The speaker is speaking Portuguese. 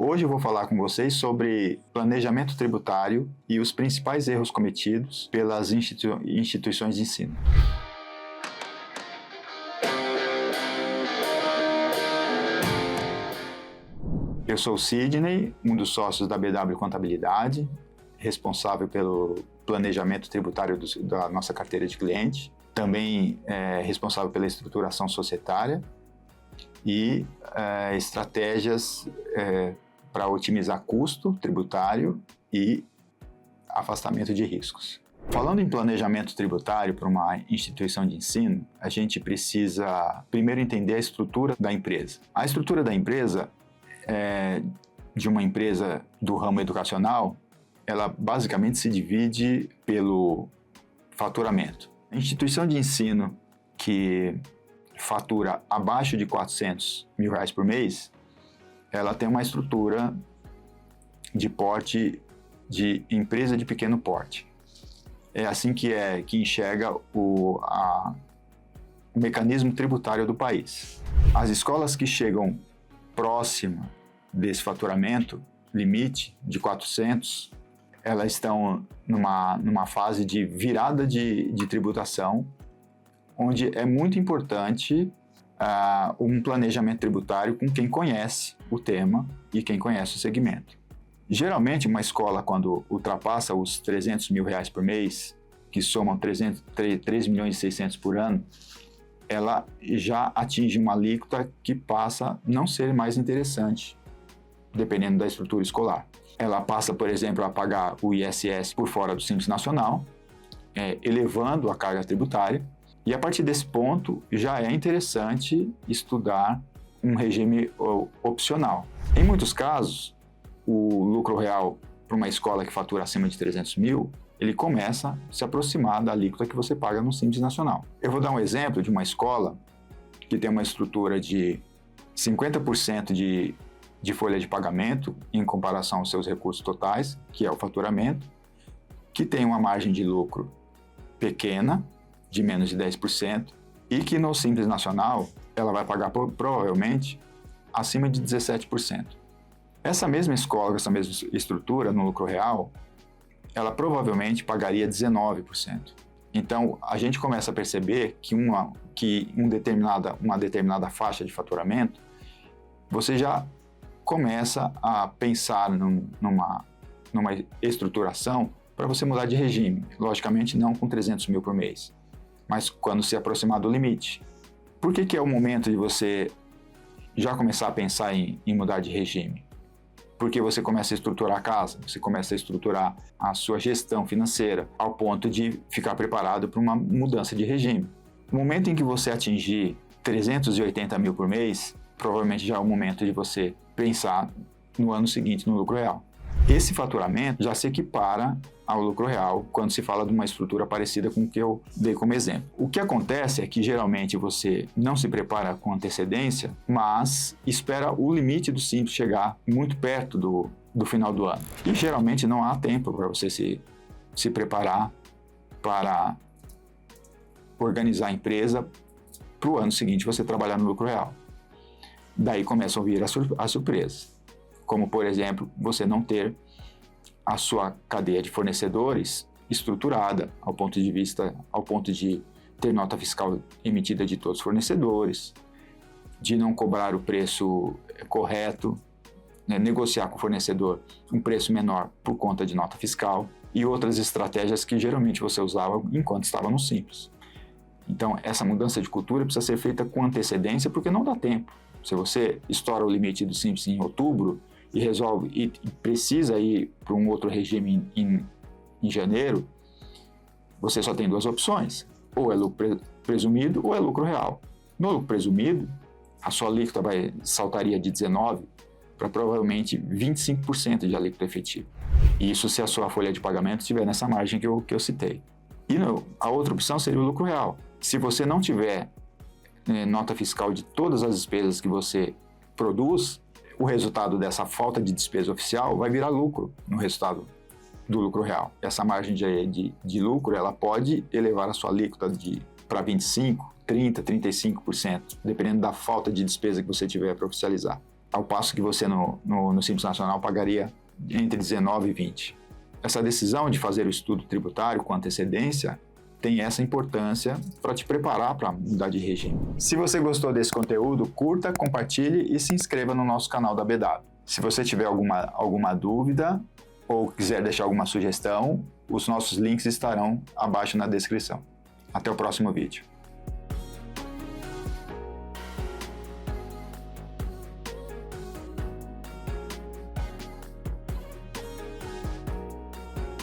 Hoje eu vou falar com vocês sobre planejamento tributário e os principais erros cometidos pelas instituições de ensino. Eu sou o Sidney, um dos sócios da BW Contabilidade, responsável pelo planejamento tributário da nossa carteira de cliente, também responsável pela estruturação societária e estratégias para otimizar custo tributário e afastamento de riscos. Falando em planejamento tributário para uma instituição de ensino, a gente precisa primeiro entender a estrutura da empresa. A estrutura da empresa, de uma empresa do ramo educacional, ela basicamente se divide pelo faturamento. A instituição de ensino que fatura abaixo de R$400 mil por mês, ela tem uma estrutura de porte de empresa de pequeno porte. É assim que enxerga o mecanismo tributário do país. As escolas que chegam próxima desse faturamento limite de 400, elas estão numa fase de virada de tributação, onde é muito importante um planejamento tributário com quem conhece o tema e quem conhece o segmento. Geralmente, uma escola, quando ultrapassa os R$300 mil por mês, que somam 3 milhões e 600 por ano, ela já atinge uma alíquota que passa a não ser mais interessante, dependendo da estrutura escolar. Ela passa, por exemplo, a pagar o ISS por fora do Simples Nacional, elevando a carga tributária, e a partir desse ponto já é interessante estudar um regime opcional. Em muitos casos, o lucro real para uma escola que fatura acima de 300 mil, ele começa a se aproximar da alíquota que você paga no Simples Nacional. Eu vou dar um exemplo de uma escola que tem uma estrutura de 50% de folha de pagamento em comparação aos seus recursos totais, que é o faturamento, que tem uma margem de lucro pequena, de menos de 10%, e que no Simples Nacional ela vai pagar provavelmente acima de 17%. Essa mesma escola, essa mesma estrutura no lucro real, ela provavelmente pagaria 19%. Então, a gente começa a perceber que uma determinada faixa de faturamento, você já começa a pensar numa estruturação para você mudar de regime. Logicamente, não com 300 mil por mês, mas quando se aproximar do limite. Por que é o momento de você já começar a pensar em mudar de regime? Porque você começa a estruturar a casa, você começa a estruturar a sua gestão financeira, ao ponto de ficar preparado para uma mudança de regime. No momento em que você atingir 380 mil por mês, provavelmente já é o momento de você pensar no ano seguinte no lucro real. Esse faturamento já se equipara ao lucro real quando se fala de uma estrutura parecida com o que eu dei como exemplo. O que acontece é que geralmente você não se prepara com antecedência, mas espera o limite do Simples chegar muito perto do final do ano. E geralmente não há tempo para você se preparar para organizar a empresa para o ano seguinte você trabalhar no lucro real. Daí começam a vir as surpresas, como, por exemplo, você não ter a sua cadeia de fornecedores estruturada ao ponto de ter nota fiscal emitida de todos os fornecedores, de não cobrar o preço correto, negociar com o fornecedor um preço menor por conta de nota fiscal e outras estratégias que geralmente você usava enquanto estava no Simples. Então, essa mudança de cultura precisa ser feita com antecedência porque não dá tempo. Se você estoura o limite do Simples em outubro e resolve e precisa ir para um outro regime em janeiro, você só tem duas opções: ou é lucro presumido ou é lucro real. No lucro presumido, a sua alíquota saltaria de 19% para provavelmente 25% de alíquota efetiva. Isso se a sua folha de pagamento estiver nessa margem que eu citei. E a outra opção seria o lucro real. Se você não tiver nota fiscal de todas as despesas que você produz, o resultado dessa falta de despesa oficial vai virar lucro no resultado do lucro real. Essa margem de lucro, ela pode elevar a sua alíquota para 25%, 30%, 35%, dependendo da falta de despesa que você tiver para oficializar. ao passo que você no Simples Nacional pagaria entre 19 e 20. Essa decisão de fazer o estudo tributário com antecedência tem essa importância para te preparar para mudar de regime. Se você gostou desse conteúdo, curta, compartilhe e se inscreva no nosso canal da BW. Se você tiver alguma dúvida ou quiser deixar alguma sugestão, os nossos links estarão abaixo na descrição. Até o próximo vídeo.